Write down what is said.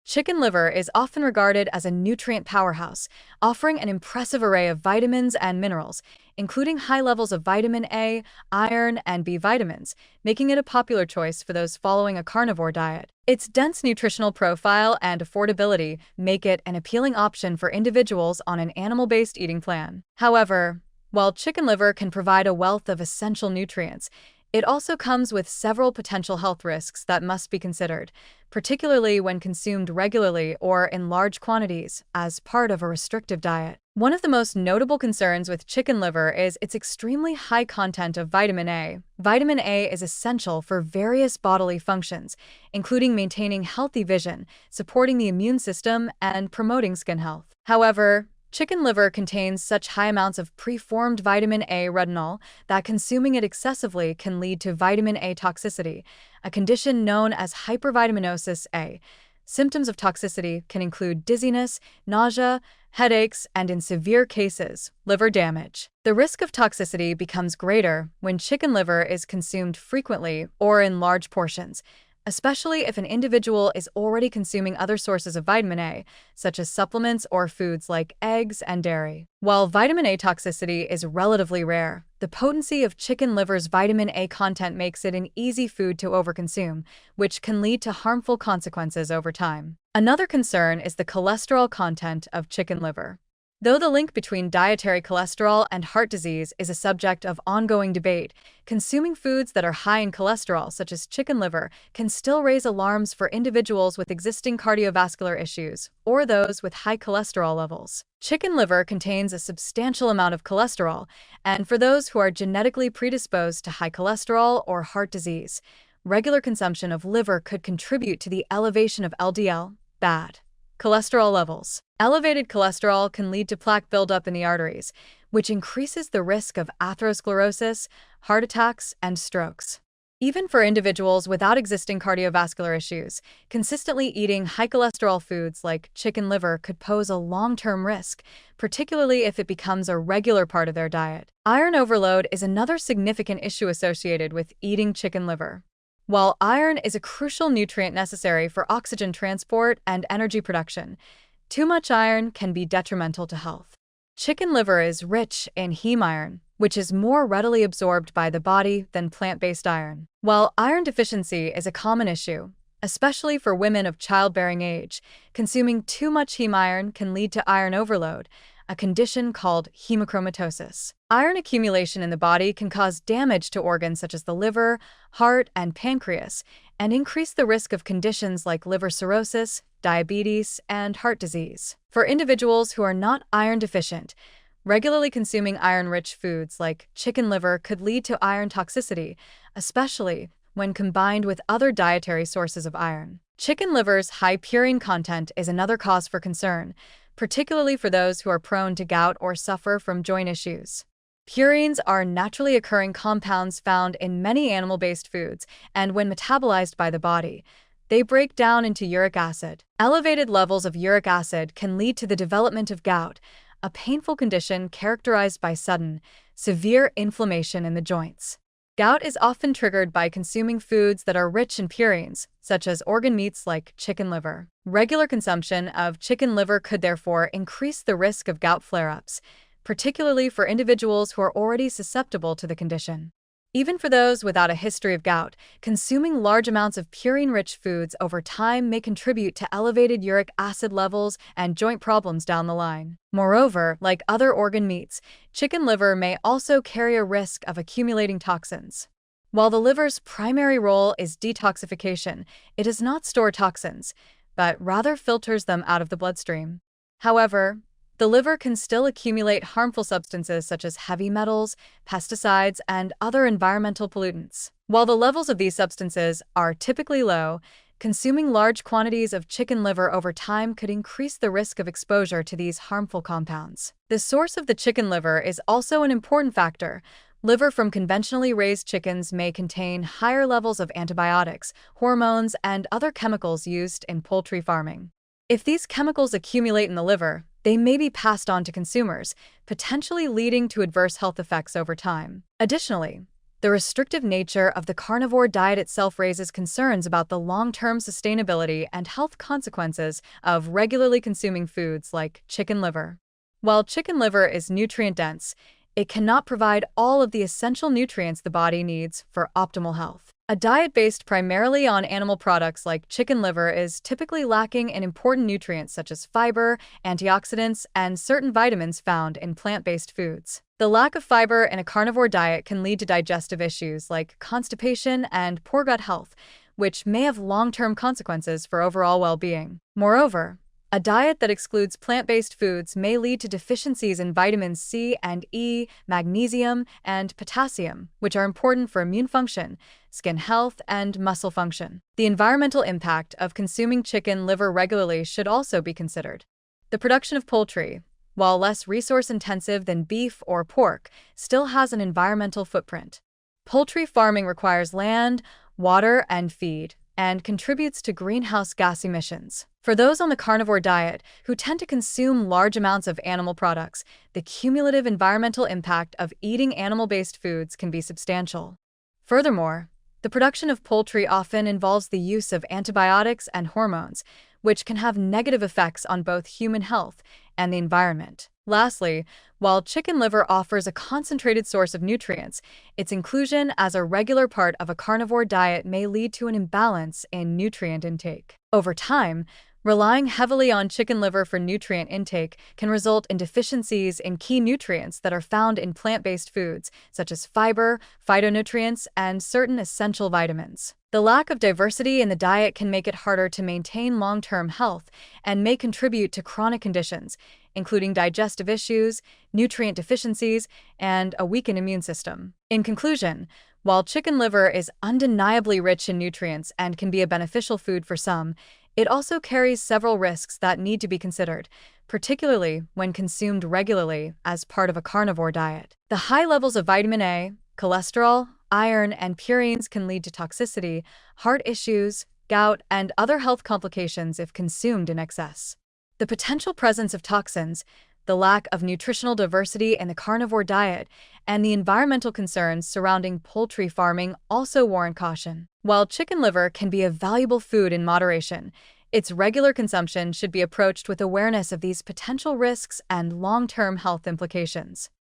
Chicken liver is often regarded as a nutrient powerhouse, offering an impressive array of vitamins and minerals, including high levels of vitamin A, iron, and B vitamins, making it a popular choice for those following a carnivore diet. Its dense nutritional profile and affordability make it an appealing option for individuals on an animal-based eating plan. However, while chicken liver can provide a wealth of essential nutrients, it also comes with several potential health risks that must be considered, particularly when consumed regularly or in large quantities as part of a restrictive diet. One of the most notable concerns with chicken liver is its extremely high content of vitamin A. Vitamin A is essential for various bodily functions, including maintaining healthy vision, supporting the immune system, and promoting skin health. However, chicken liver contains such high amounts of preformed vitamin A retinol that consuming it excessively can lead to vitamin A toxicity, a condition known as hypervitaminosis A. Symptoms of toxicity can include dizziness, nausea, headaches, and in severe cases, liver damage. The risk of toxicity becomes greater when chicken liver is consumed frequently or in large portions, especially if an individual is already consuming other sources of vitamin A, such as supplements or foods like eggs and dairy. While vitamin A toxicity is relatively rare, the potency of chicken liver's vitamin A content makes it an easy food to overconsume, which can lead to harmful consequences over time. Another concern is the cholesterol content of chicken liver. Though the link between dietary cholesterol and heart disease is a subject of ongoing debate, consuming foods that are high in cholesterol, such as chicken liver, can still raise alarms for individuals with existing cardiovascular issues or those with high cholesterol levels. Chicken liver contains a substantial amount of cholesterol, and for those who are genetically predisposed to high cholesterol or heart disease, regular consumption of liver could contribute to the elevation of LDL, bad cholesterol levels. Elevated cholesterol can lead to plaque buildup in the arteries, which increases the risk of atherosclerosis, heart attacks, and strokes. Even for individuals without existing cardiovascular issues, consistently eating high cholesterol foods like chicken liver could pose a long-term risk, particularly if it becomes a regular part of their diet. Iron overload is another significant issue associated with eating chicken liver. While iron is a crucial nutrient necessary for oxygen transport and energy production, too much iron can be detrimental to health. Chicken liver is rich in heme iron, which is more readily absorbed by the body than plant-based iron. While iron deficiency is a common issue, especially for women of childbearing age, consuming too much heme iron can lead to iron overload, a condition called hemochromatosis. Iron accumulation in the body can cause damage to organs such as the liver, heart, and pancreas, and increase the risk of conditions like liver cirrhosis, diabetes, and heart disease. For individuals who are not iron deficient, regularly consuming iron-rich foods like chicken liver could lead to iron toxicity, especially when combined with other dietary sources of iron. Chicken liver's high purine content is another cause for concern, particularly for those who are prone to gout or suffer from joint issues. Purines are naturally occurring compounds found in many animal-based foods, and when metabolized by the body, they break down into uric acid. Elevated levels of uric acid can lead to the development of gout, a painful condition characterized by sudden, severe inflammation in the joints. Gout is often triggered by consuming foods that are rich in purines, such as organ meats like chicken liver. Regular consumption of chicken liver could therefore increase the risk of gout flare-ups, particularly for individuals who are already susceptible to the condition. Even for those without a history of gout, consuming large amounts of purine-rich foods over time may contribute to elevated uric acid levels and joint problems down the line. Moreover, like other organ meats, chicken liver may also carry a risk of accumulating toxins. While the liver's primary role is detoxification, it does not store toxins, but rather filters them out of the bloodstream. However, the liver can still accumulate harmful substances such as heavy metals, pesticides, and other environmental pollutants. While the levels of these substances are typically low, consuming large quantities of chicken liver over time could increase the risk of exposure to these harmful compounds. The source of the chicken liver is also an important factor. Liver from conventionally raised chickens may contain higher levels of antibiotics, hormones, and other chemicals used in poultry farming. If these chemicals accumulate in the liver, they may be passed on to consumers, potentially leading to adverse health effects over time. Additionally, The restrictive nature of the carnivore diet itself raises concerns about the long-term sustainability and health consequences of regularly consuming foods like chicken liver. While chicken liver is nutrient-dense, it cannot provide all of the essential nutrients the body needs for optimal health. A diet based primarily on animal products like chicken liver is typically lacking in important nutrients such as fiber, antioxidants, and certain vitamins found in plant-based foods. The lack of fiber in a carnivore diet can lead to digestive issues like constipation and poor gut health, which may have long-term consequences for overall well-being. Moreover, a diet that excludes plant-based foods may lead to deficiencies in vitamins C and E, magnesium, and potassium, which are important for immune function, skin health, and muscle function. The environmental impact of consuming chicken liver regularly should also be considered. The production of poultry, while less resource-intensive than beef or pork, still has an environmental footprint. Poultry farming requires land, water, and feed, and contributes to greenhouse gas emissions. For those on the carnivore diet who tend to consume large amounts of animal products, the cumulative environmental impact of eating animal-based foods can be substantial. Furthermore, the production of poultry often involves the use of antibiotics and hormones, which can have negative effects on both human health and the environment. Lastly, while chicken liver offers a concentrated source of nutrients, its inclusion as a regular part of a carnivore diet may lead to an imbalance in nutrient intake. Over time, relying heavily on chicken liver for nutrient intake can result in deficiencies in key nutrients that are found in plant-based foods, such as fiber, phytonutrients, and certain essential vitamins. The lack of diversity in the diet can make it harder to maintain long-term health and may contribute to chronic conditions, including digestive issues, nutrient deficiencies, and a weakened immune system. In conclusion, while chicken liver is undeniably rich in nutrients and can be a beneficial food for some, it also carries several risks that need to be considered, particularly when consumed regularly as part of a carnivore diet. The high levels of vitamin A, cholesterol, iron, and purines can lead to toxicity, heart issues, gout, and other health complications if consumed in excess. The potential presence of toxins, the lack of nutritional diversity in the carnivore diet, and the environmental concerns surrounding poultry farming also warrant caution. While chicken liver can be a valuable food in moderation, its regular consumption should be approached with awareness of these potential risks and long-term health implications.